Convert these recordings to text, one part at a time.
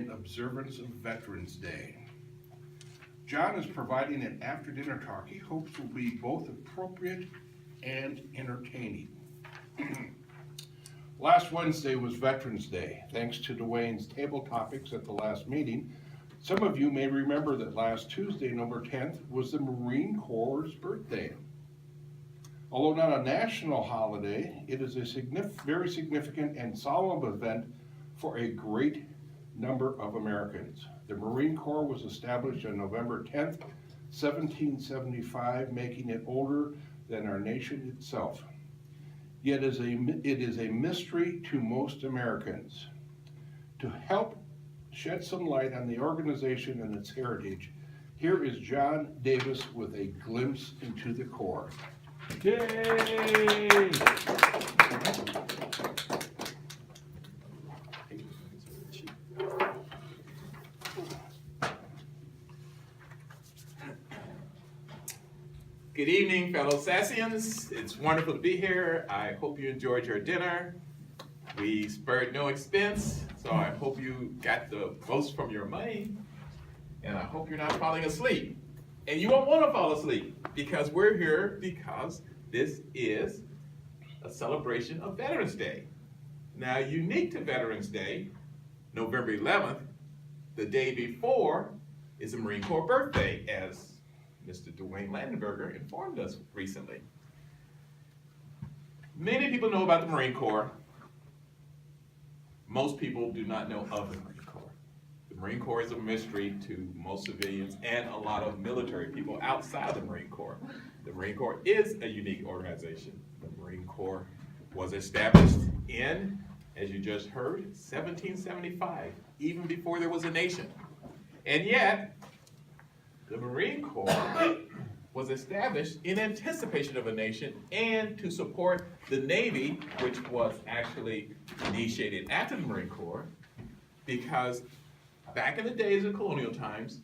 in observance of Veterans Day. John is providing an after-dinner talk he hopes will be both appropriate and entertaining. Last Wednesday was Veterans Day. Thanks to Dwayne's table topics at the last meeting, some of you may remember that last Tuesday, November 10th, was the Marine Corps' birthday. Although not a national holiday, it is a very significant and solemn event for a great number of Americans. The Marine Corps was established on November 10th, 1775, making it older than our nation itself. Yet it is a mystery to most Americans. To help shed some light on the organization and its heritage, here is John Davis with a glimpse into the Corps. Yay! Good evening, fellow Sassians. It's wonderful to be here. I hope you enjoyed your dinner. We spared no expense, so I hope you got the most from your money, and I hope you're not falling asleep. And you won't want to fall asleep, because we're here because this is a celebration of Veterans Day. Now, unique to Veterans Day, November 11th, the day before, is the Marine Corps birthday, as Mr. Dwayne Landenberger informed us recently. Many people know about the Marine Corps. Most people do not know of the Marine Corps. The Marine Corps is a mystery to most civilians and a lot of military people outside the Marine Corps. The Marine Corps is a unique organization. The Marine Corps was established in, as you just heard, 1775, even before there was a nation. And yet, the Marine Corps was established in anticipation of a nation and to support the Navy, which was actually initiated after the Marine Corps, because back in the days of colonial times,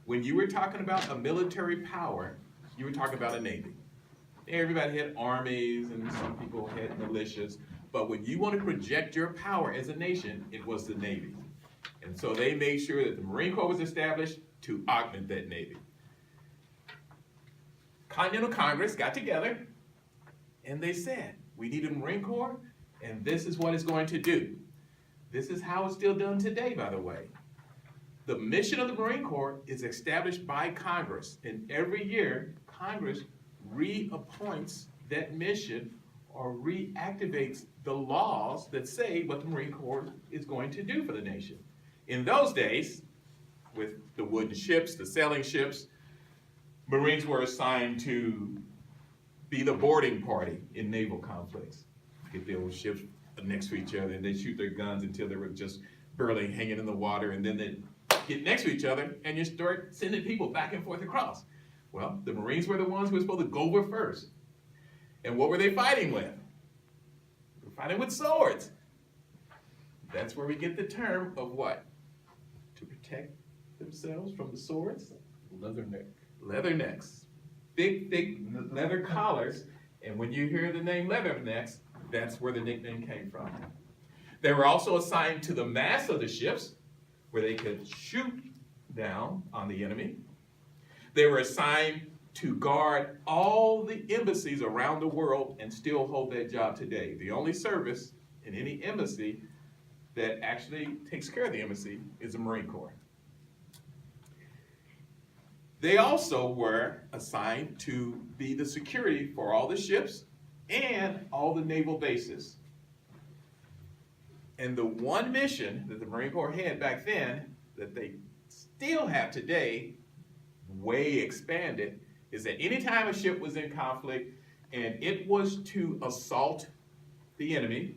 when you were talking about a military power, you were talking about a Navy. Everybody had armies and some people had militias, but when you want to project your power as a nation, it was the Navy. And so they made sure that the Marine Corps was established to augment that Navy. Continental Congress got together and they said, we need a Marine Corps and this is what it's going to do. This is how it's still done today, by the way. The mission of the Marine Corps is established by Congress, and every year Congress reappoints that mission or reactivates the laws that say what the Marine Corps is going to do for the nation. In those days, with the wooden ships, the sailing ships, Marines were assigned to be the boarding party in naval conflicts. Get the old ships next to each other and they shoot their guns until they were just barely hanging in the water, and then they get next to each other and you start sending people back and forth across. Well, the Marines were the ones who were supposed to go over first. And what were they fighting with? They were fighting with swords. That's where we get the term of what? To protect themselves from the swords? Leatherneck. Leathernecks. Big, thick leather collars. And when you hear the name Leathernecks, that's where the nickname came from. They were also assigned to the mast of the ships, where they could shoot down on the enemy. They were assigned to guard all the embassies around the world and still hold that job today. The only service in any embassy that actually takes care of the embassy is the Marine Corps. They also were assigned to be the security for all the ships and all the naval bases. And the one mission that the Marine Corps had back then, that they still have today, way expanded, is that anytime a ship was in conflict and it was to assault the enemy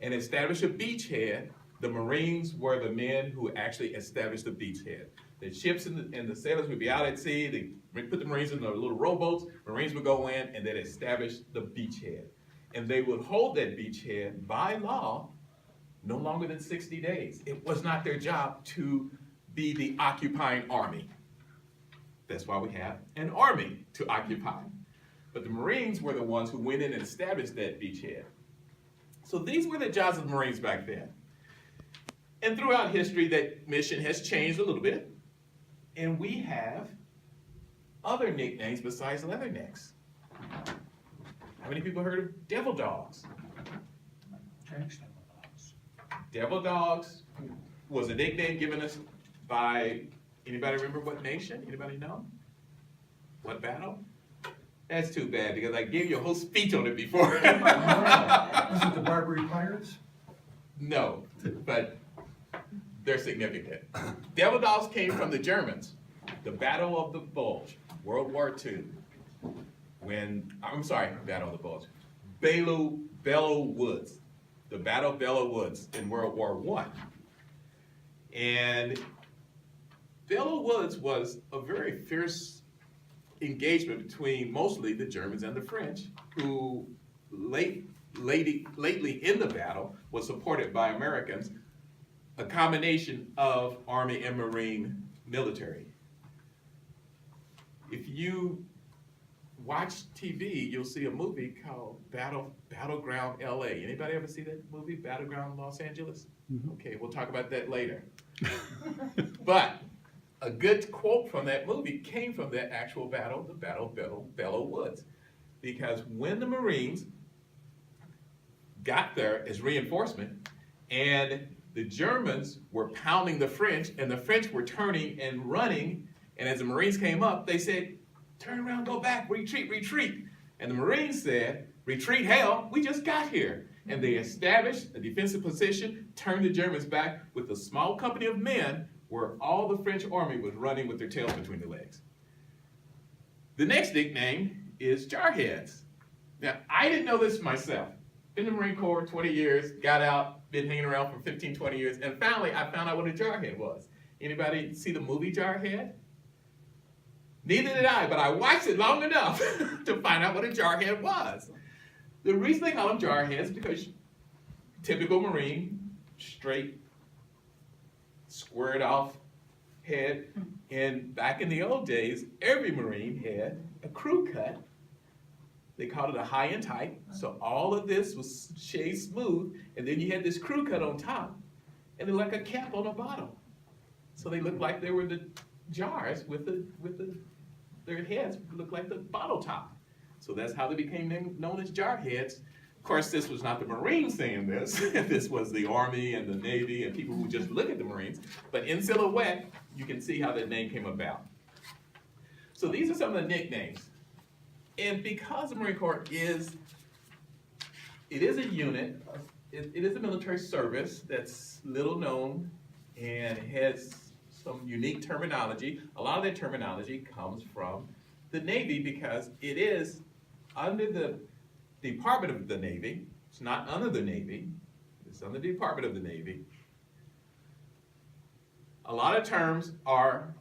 and establish a beachhead, the Marines were the men who actually established the beachhead. The ships and the sailors would be out at sea, they put the Marines in the little rowboats, Marines would go in and they'd establish the beachhead. And they would hold that beachhead by law no longer than 60 days. It was not their job to be the occupying army. That's why we have an army to occupy. But the Marines were the ones who went in and established that beachhead. So these were the jobs of the Marines back then. And throughout history, that mission has changed a little bit. And we have other nicknames besides Leathernecks. How many people heard of Devil Dogs? Devil Dogs was a nickname given us by, anybody remember what nation? Anybody know? What battle? That's too bad because I gave you a whole speech on it before. Was it the Barbary Pirates? No, but they're significant. Devil Dogs came from the Germans. The Battle of the Bulge, World War II. Battle of the Bulge. Belleau Woods. The Battle of Belleau Woods in World War I. And Belleau Woods was a very fierce engagement between mostly the Germans and the French, who lately in the battle was supported by Americans, a combination of Army and Marine military. If you watch TV, you'll see a movie called Battleground LA. Anybody ever see that movie, Battleground Los Angeles? Mm-hmm. Okay, we'll talk about that later. But a good quote from that movie came from that actual battle, the Battle of Belleau Woods. Because when the Marines got there as reinforcement, and the Germans were pounding the French, and the French were turning and running, and as the Marines came up, they said, turn around, go back, retreat, retreat. And the Marines said, retreat hell, we just got here. And they established a defensive position, turned the Germans back with a small company of men where all the French army was running with their tails between their legs. The next nickname is Jarheads. Now, I didn't know this myself. Been in the Marine Corps 20 years, got out, been hanging around for 15, 20 years, and finally I found out what a jarhead was. Anybody see the movie Jarhead? Neither did I, but I watched it long enough to find out what a jarhead was. The reason they call them jarheads is because typical Marine, straight, squared off head. And back in the old days, every Marine had a crew cut. They called it a high and tight. So all of this was shaved smooth, and then you had this crew cut on top, and they looked like a cap on a bottle. So they looked like they were the jars with their heads looked like the bottle top. So that's how they became known as jarheads. Of course, this was not the Marines saying this. This was the Army and the Navy and people who just look at the Marines. But in silhouette, you can see how that name came about. So these are some of the nicknames. And because the Marine Corps is a unit, it is a military service that's little known and has some unique terminology. A lot of that terminology comes from the Navy because it is under the Department of the Navy. It's not under the Navy. It's under the Department of the Navy. A lot of terms are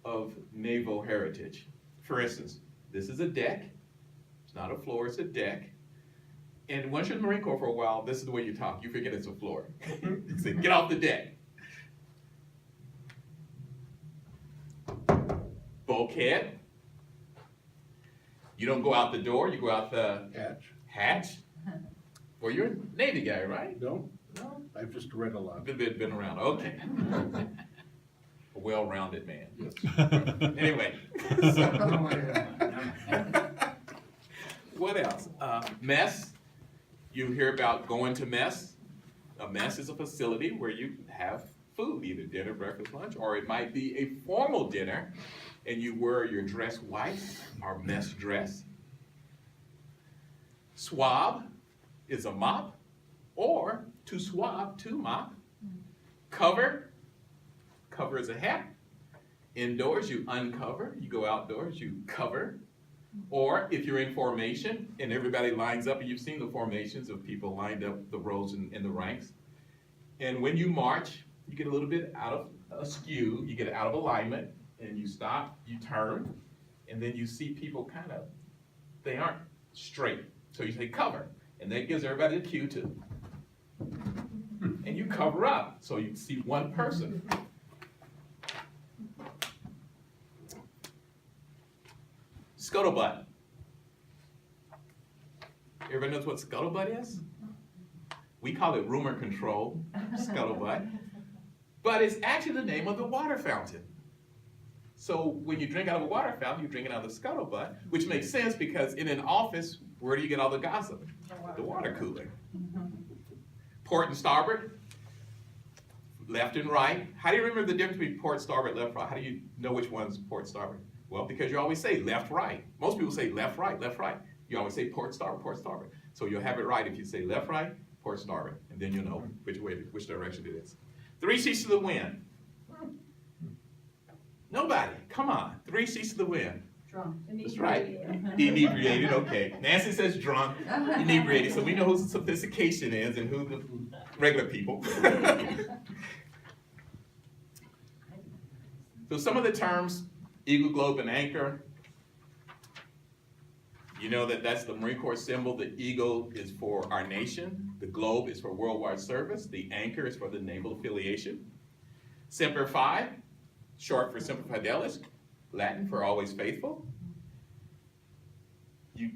of naval heritage. For instance, this is a deck. It's not a floor, it's a deck. And once you're in the Marine Corps for a while, this is the way you talk. You forget it's a floor. You say, get off the deck. Bulkhead. You don't go out the door, you go out the hatch. Well, you're a Navy guy, right? No, No? I've just read a lot. Been around, okay. A well-rounded man. Yes. Anyway. What else? Mess. You hear about going to mess. A mess is a facility where you have food, either dinner, breakfast, lunch, or it might be a formal dinner and you wear your dress white or mess dress. Swab is a mop, or to swab, to mop. Cover is a hat. Indoors, you uncover. You go outdoors, you cover. Or if you're in formation and everybody lines up, and you've seen the formations of people lined up the rows in the ranks. And when you march, you get a little bit out of askew, you get out of alignment, and you stop, you turn, and then you see people kind of, they aren't straight. So you say cover, and that gives everybody a cue to. And you cover up, so you see one person. Scuttlebutt. Everybody knows what scuttlebutt is? We call it rumor control, scuttlebutt. but it's actually the name of the water fountain. So when you drink out of a water fountain, you're drinking out of the scuttlebutt, which makes sense because in an office, where do you get all the gossip? The water cooler. Port and starboard, left and right. How do you remember the difference between port, starboard, left, right? How do you know which one's port, starboard? Well, because you always say left, right. Most people say left, right, left, right. You always say port, starboard, port, starboard. So you'll have it right if you say left, right, port, starboard, and then you'll know which direction it is. 3 C's to the wind. Nobody, come on, 3 C's to the wind. Drunk. That's right. Inebriated, okay. Nancy says drunk, inebriated, so we know who sophistication is and who the regular people. So some of the terms, eagle, globe, and anchor. You know that that's the Marine Corps symbol. The eagle is for our nation. The globe is for worldwide service. The anchor is for the naval affiliation. Semper Fi, short for Semper Fidelis, Latin for always faithful. You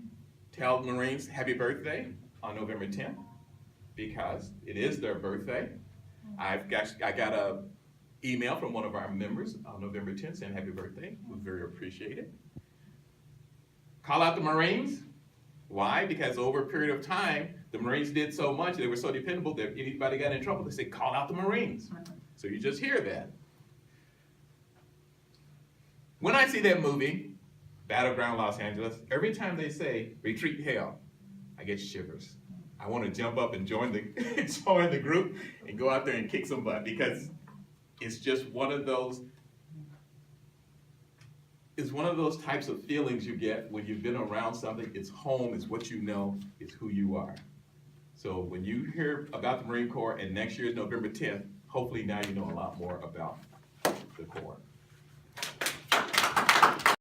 tell Marines happy birthday on November 10th because it is their birthday. I got a email from one of our members on November 10th saying happy birthday. It was very appreciated. Call out the Marines. Why? Because over a period of time, the Marines did so much, they were so dependable that if anybody got in trouble, they said, call out the Marines. So you just hear that. When I see that movie, Battleground Los Angeles, every time they say retreat hell, I get shivers. I want to jump up and join the group and go out there and kick some butt because it's just one of those types of feelings you get when you've been around something. It's home, it's what you know, it's who you are. So when you hear about the Marine Corps and next year is November 10th, hopefully now you know a lot more about